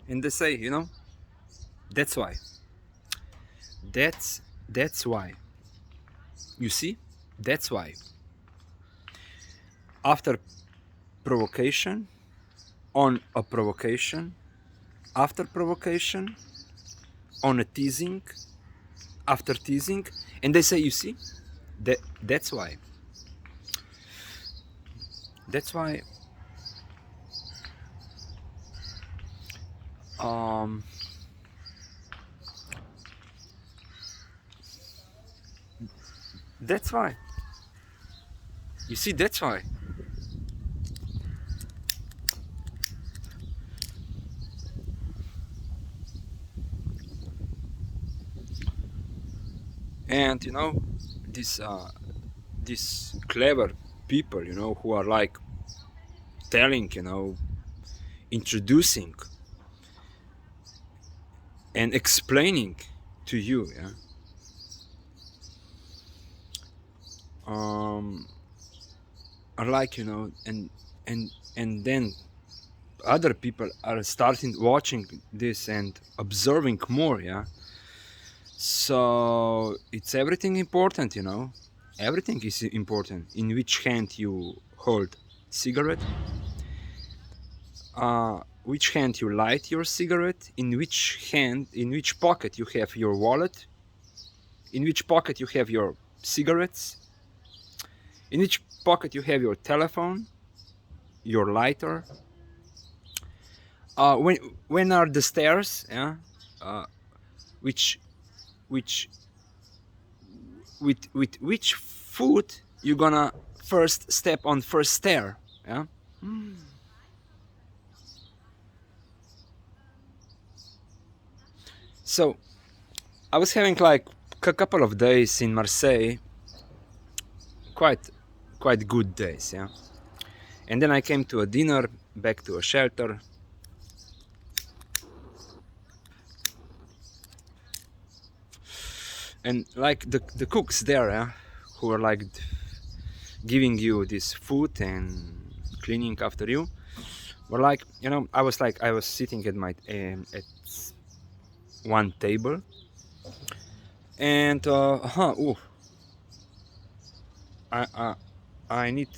And they say, that's why. That's why. You see? That's why. After provocation, on a provocation, after provocation, on a teasing, after teasing, and they say, you see? That's why. That's why um that's why. You see, that's why. And this these clever people, who are like telling, introducing and explaining to you, yeah, um, are like, and then other people are starting watching this and observing more, yeah. So it's everything important, everything is important. In which hand you hold cigarette, which hand you light your cigarette, in which hand, in which pocket you have your wallet, in which pocket you have your cigarettes, in which pocket you have your telephone, your lighter. When are the stairs? Yeah, which which with which foot you gonna first step on first stair? Yeah. So I was having like a couple of days in Marseille, quite quite good days, yeah. And then I came to a dinner, back to a shelter, and like the cooks there, yeah, who were like giving you this food and cleaning after you, were like, I was sitting at my at one table, and ooh, I, I I need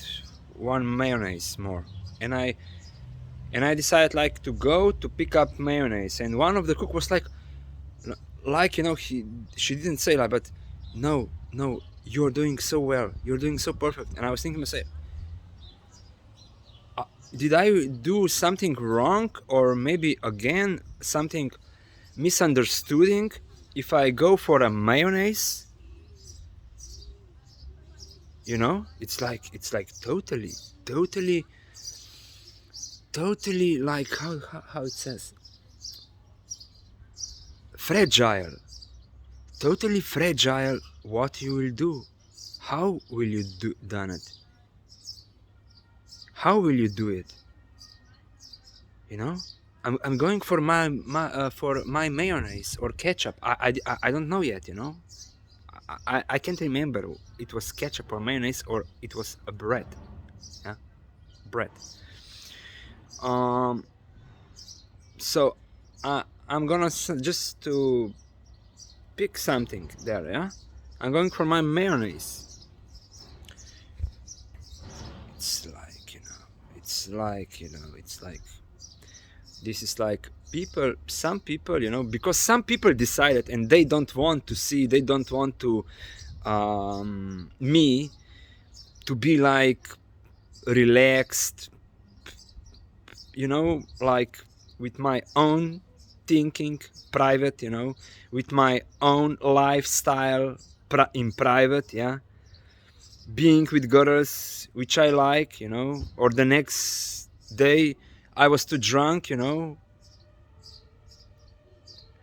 one mayonnaise more, and I decided like to go to pick up mayonnaise, and one of the cook was like she didn't say like, but no, you're doing so well, you're doing so perfect, and I was thinking to myself, did I do something wrong, or maybe again something misunderstanding if I go for a mayonnaise? It's like totally like how it says, fragile, totally fragile. What you will do, how will you do done it, how will you do it, you know I'm going for my mayonnaise or ketchup. I don't know yet, I can't remember it was ketchup or mayonnaise or it was a bread. Yeah, bread. um so I'm gonna just to pick something there, yeah. I'm going for my mayonnaise. It's like, it's like, this is like people, some people, because some people decided and they don't want to see, they don't want to me to be like relaxed, like with my own thinking, private, with my own lifestyle, in private, yeah, being with girls which I like, or the next day I was too drunk,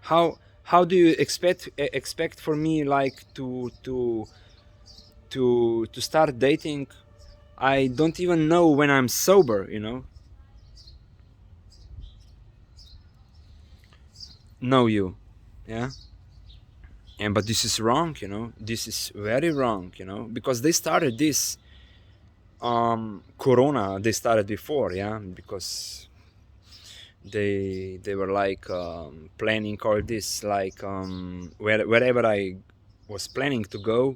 how do you expect for me like to start dating? I don't even know when I'm sober, know you, yeah. And but this is wrong, this is very wrong, because they started this Corona they started before, yeah, because they were like planning all this, like wherever I was planning to go,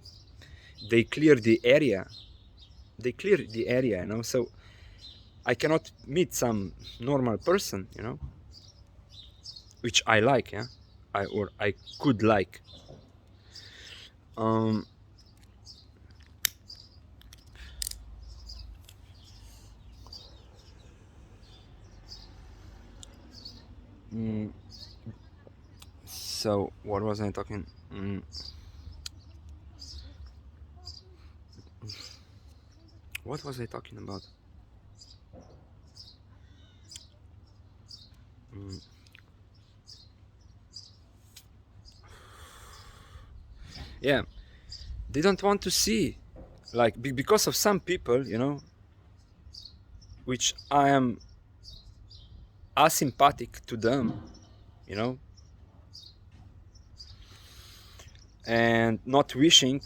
they cleared the area. They cleared the area, you know, so I cannot meet some normal person, you know, which I like, yeah, I could like. Um, mm, so what was I talking? What was I talking about? Mm, yeah, they don't want to see, like because of some people, you know, which I am asympathetic to them, you know, and not wishing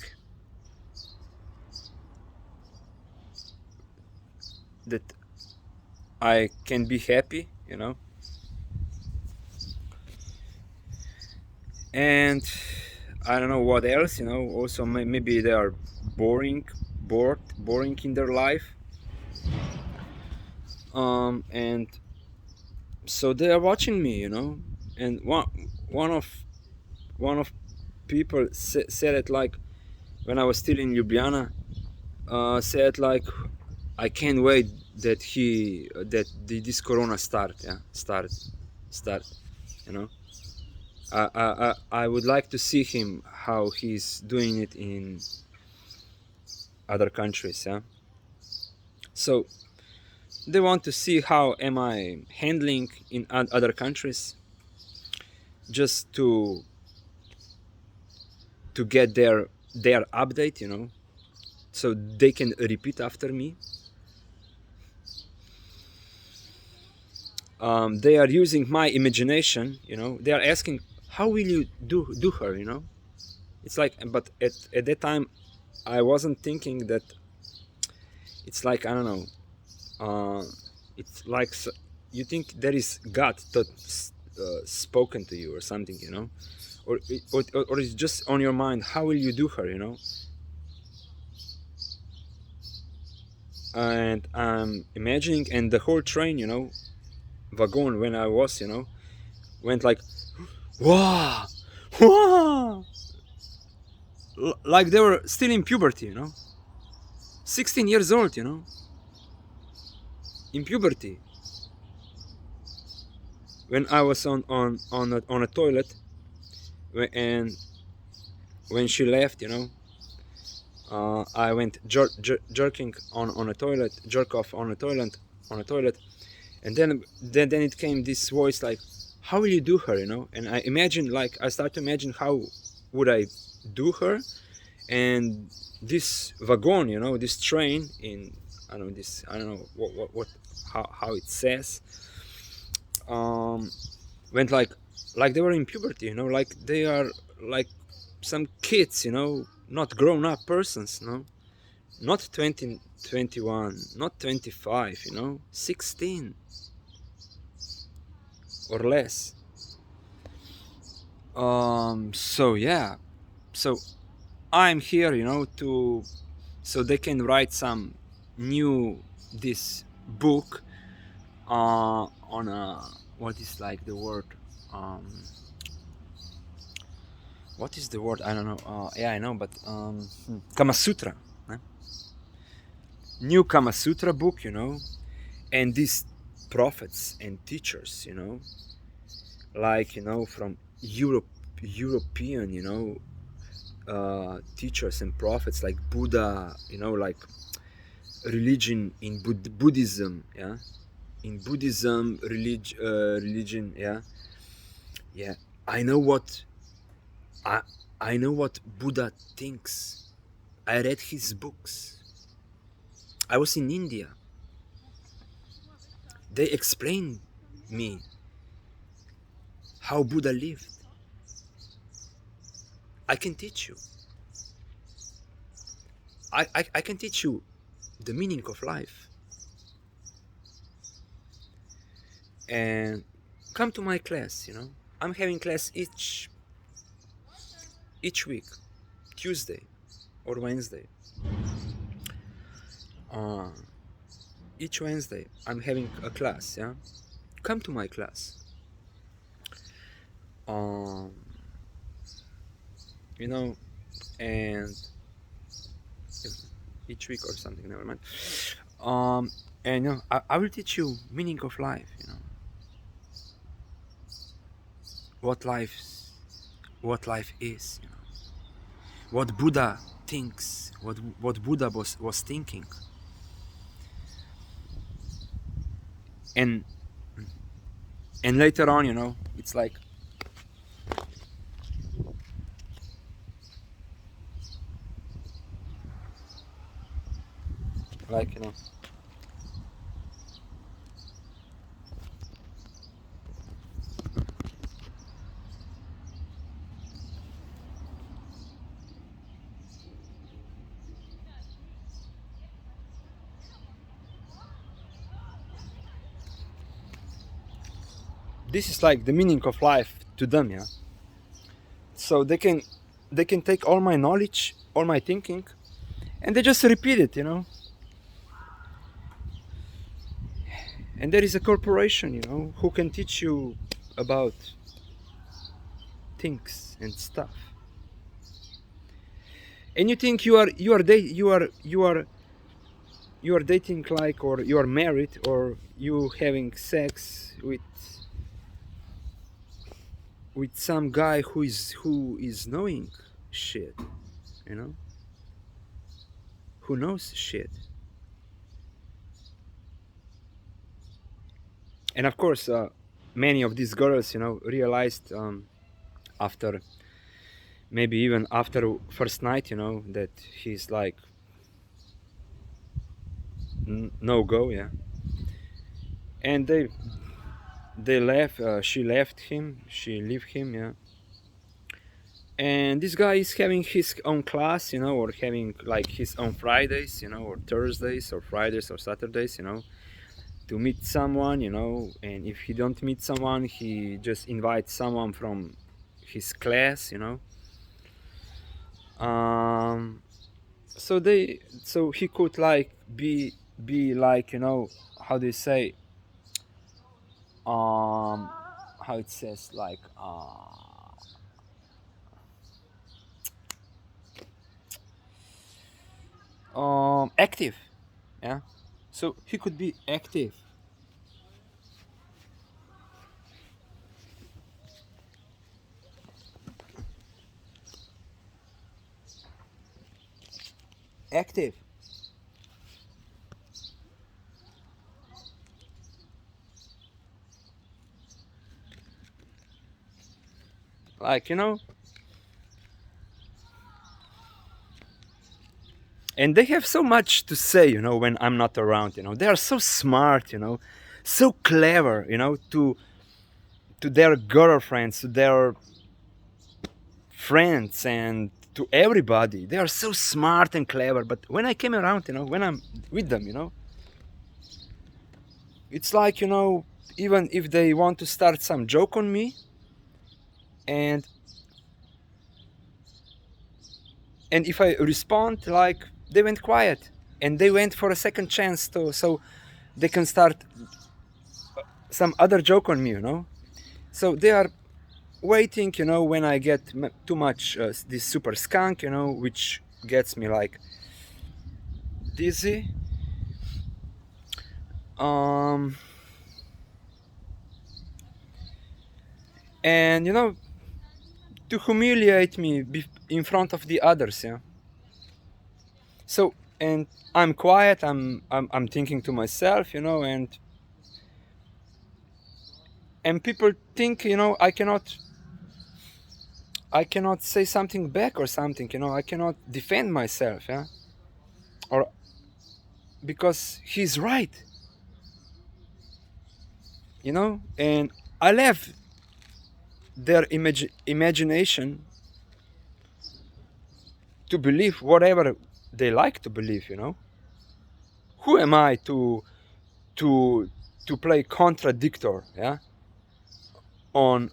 that I can be happy, you know, and I don't know what else, you know. Also, maybe they are boring in their life, and so they are watching me, you know. And one of one of people said it like when I was still in Ljubljana, said like, I can't wait that this Corona start, you know. I would like to see him how he's doing it in other countries, yeah. So they want to see how am I handling in other countries, just to get their update, you know, so they can repeat after me. They are using my imagination, you know. They are asking, how will you do her, you know. It's like, but at that time I wasn't thinking that. It's like, I don't know, uh, it's like you think there is God that spoken to you or something, you know, or it's just on your mind. How will you do her, you know? And I'm imagining, and the whole train, you know, wagon when I was, you know, went like, wow, wow, like they were still in puberty, you know, 16 years old, you know, in puberty. When I was on a toilet, and when she left, you know, I went jerking on a toilet, jerk off on a toilet, and then it came this voice like, how will you do her, you know? And I imagine, like, I start to imagine how would I do her, and this wagon, you know, this train in, I don't know what how it says, um, went like they were in puberty, you know, like they are like some kids, you know, not grown up persons, no, not 20, 21, not 25, you know, 16 or less. So yeah, so I'm here, you know, to so they can write some new this book on a, what is like the word, um what is the word, I don't know, yeah, I know, but Kama Sutra, eh? New Kama Sutra book, you know, and these prophets and teachers, you know, like, you know, from European, you know, teachers and prophets like Buddha, you know, like religion in Buddhism, yeah, in Buddhism, religion, yeah, yeah. I know what I I know what Buddha thinks. I read his books. I was in India. They explained me how Buddha lived. I can teach you. I can teach you the meaning of life. And come to my class, I'm having class each week, Tuesday or Wednesday. Each Wednesday I'm having a class, yeah? Come to my class. And each week or something, never mind. And I will teach you meaning of life, what life is, what Buddha thinks, what Buddha was thinking. And later on, it's like this is like the meaning of life to them, yeah. So they can take all my knowledge, all my thinking, and they just repeat it, and there is a corporation, who can teach you about things and stuff. And you think you are dating, like, or you are married, or you having sex with some guy who is knowing shit, who knows shit. And of course, many of these girls, realized after, maybe even after first night, that he's like no go, yeah. And they left. She left him. She left him, yeah. And this guy is having his own class, or having like his own Fridays, or Thursdays or Fridays or Saturdays, to meet someone, and if he don't meet someone, he just invites someone from his class, so he could like be like, how do you say, how it says, like, active, yeah. So he could be active. Active. Like, and they have so much to say, when I'm not around, they are so smart, so clever, to their girlfriends, to their friends, and to everybody. They are so smart and clever, but when I came around, when I'm with them, it's like, even if they want to start some joke on me, and if I respond, like, they went quiet, and they went for a second chance so they can start some other joke on me, so they are waiting, when I get too much this super skunk, which gets me like dizzy, and to humiliate me in front of the others, yeah. So, and I'm quiet, I'm thinking to myself, and people think, I cannot say something back or something, I cannot defend myself, yeah, or because he's right, and I left their imagination to believe whatever they like to believe, who am I to play contradictor, yeah, on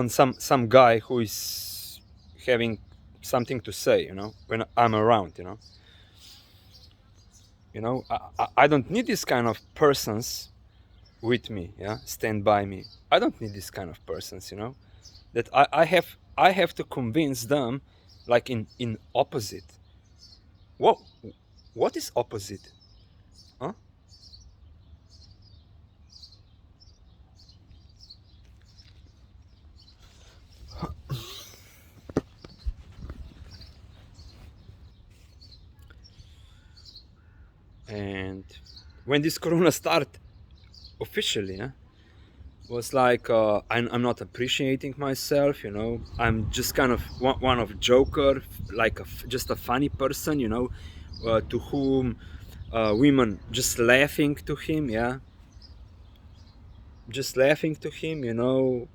some guy who is having something to say, you know, when I'm around, you know. I don't need this kind of persons with me, yeah, stand by me. I don't need this kind of persons, you know, that I have to convince them, like in opposite. What what is opposite? Huh? And when this corona started officially, yeah, was like I'm not appreciating myself, you know. I'm just kind of one of joker, like just a funny person, you know, to whom women just laughing to him, yeah, just laughing to him, you know.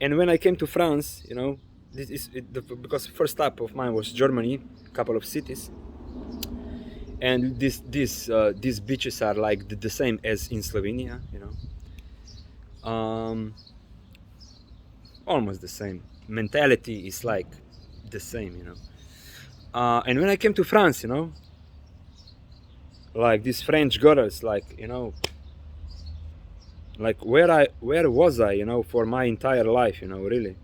And when I came to France, you know, this is because first stop of mine was Germany, a couple of cities, and these beaches are like the same as in Slovenia, you know. Almost the same. Mentality is like the same, you know. And when I came to France, you know, like these French girls, like, you know, like where was I, you know, for my entire life, you know, really.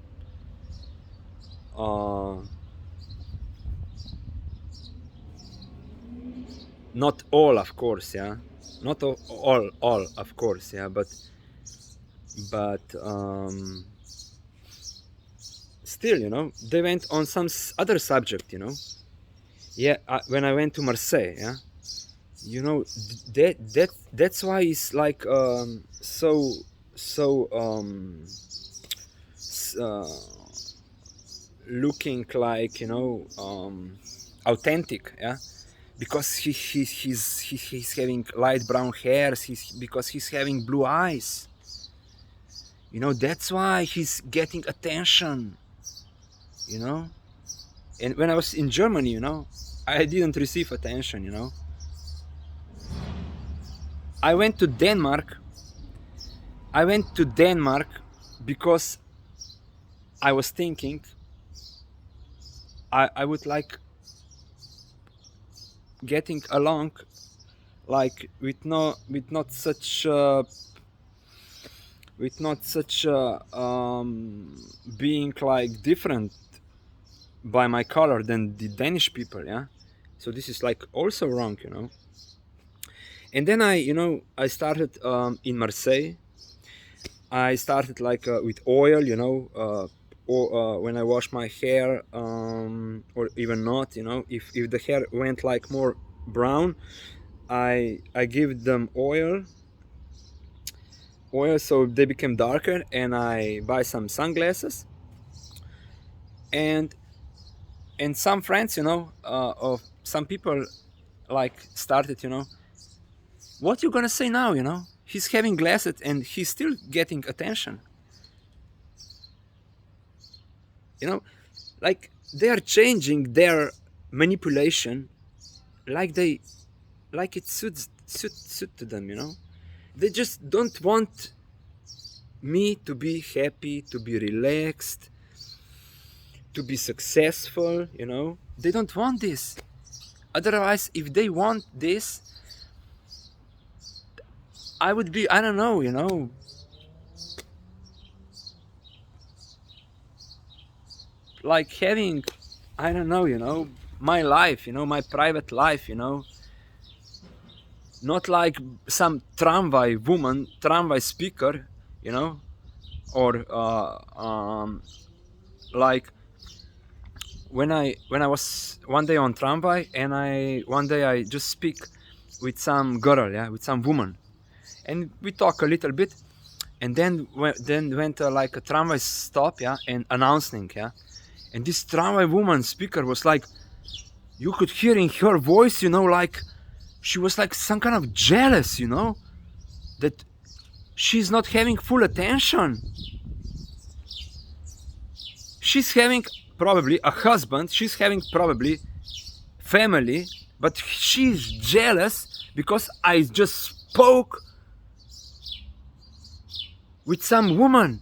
Not all, of course, yeah, not all, of course, yeah, but still, you know, they went on some other subject, you know. Yeah, when I went to Marseille, yeah, you know, that's why it's like so looking like, you know, authentic, yeah, because he's having light brown hairs, because he's having blue eyes, you know. That's why he's getting attention, you know. And when I was in Germany, you know, I didn't receive attention, you know. I went to Denmark because I was thinking I would like getting along, like with not such being like different by my color than the Danish people, yeah. So this is like also wrong, you know. And then I started in Marseille. I started like with oil, you know, or when I wash my hair, or even not, you know, if the hair went like more brown, I give them oil so they became darker, and I buy some sunglasses. And some friends, you know, of some people like started, you know, what you gonna say now, you know, he's having glasses and he's still getting attention, you know. Like they are changing their manipulation, like it suit to them, you know. They just don't want me to be happy, to be relaxed, to be successful, you know. They don't want this. Otherwise, if they want this, I would be, I don't know, you know, like having, I don't know, you know, my life, you know, my private life, you know, not like some tramway speaker, you know, or like when I was one day on tramway, and one day I just speak with some girl, yeah, with some woman, and we talk a little bit, and then went like a tramway stop, yeah, and announcing, yeah, and this tramway woman speaker was like, you could hear in her voice, you know, like she was like some kind of jealous, you know, that she's not having full attention. She's having probably a husband, she's having probably family, but she's jealous because I just spoke with some woman,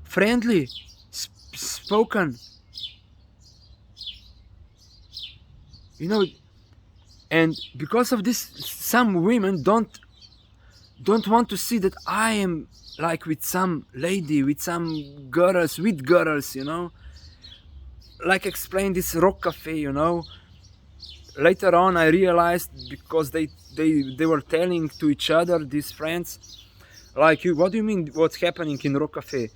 friendly, spoken, you know. And because of this, some women don't want to see that I am like with some lady, with some girls, you know. Like explain this rock cafe, you know. Later on I realized, because they were telling to each other, these friends, like, what do you mean what's happening in rock cafe?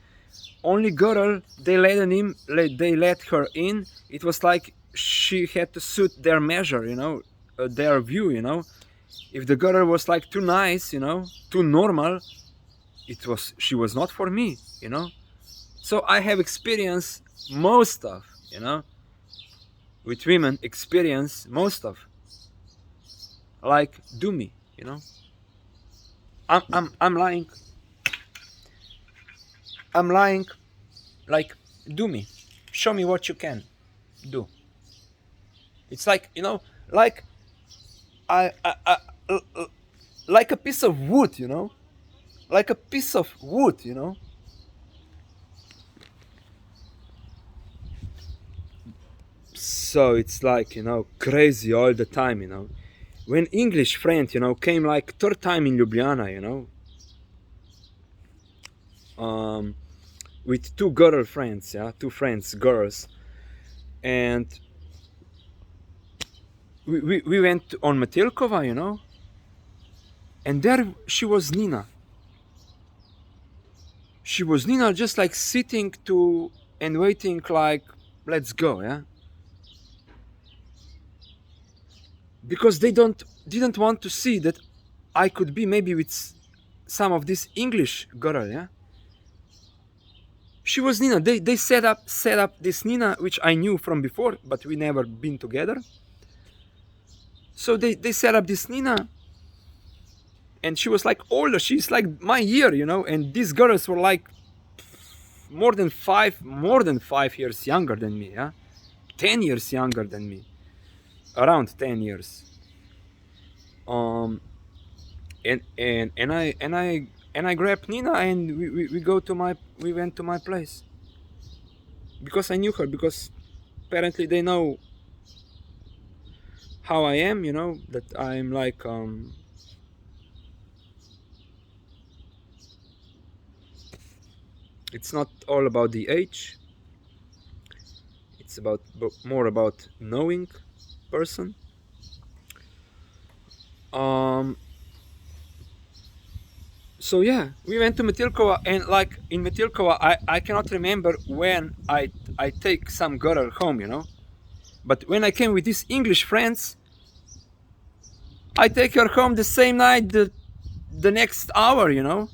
Only girl, they let her in. It was like she had to suit their measure, you know, their view, you know. If the girl was like too nice, you know, too normal, she was not for me, you know. So I have experience most of, you know, with women, experience most of, like, do me, you know. I'm lying. I'm lying. Like, do me. Show me what you can do. It's like, you know, like like a piece of wood, you know, like a piece of wood, you know. So it's like, you know, crazy all the time, you know. When English friend, you know, came like third time in Ljubljana, you know, with two girl friends, yeah, two friends, girls, and we went on Metelkova, you know, and there she was Nina. She was Nina, just like sitting to and waiting, like, let's go, yeah. Because they didn't want to see that I could be maybe with some of this English girl, yeah. She was Nina. They set up this Nina, which I knew from before, but we never been together. So they set up this Nina, and she was like older. She's like my year, you know. And these girls were like more than 5 years younger than me, yeah, 10 years younger than me, around 10 years. And I grabbed Nina, and we went to my place, because I knew her, because apparently they know how I am, you know, that I'm like it's not all about the age, it's more about knowing person. So yeah, we went to Metelkova, and like in Metelkova, I cannot remember when I take some girl home, you know. But when I came with these English friends, I take her home the same night, the next hour, you know.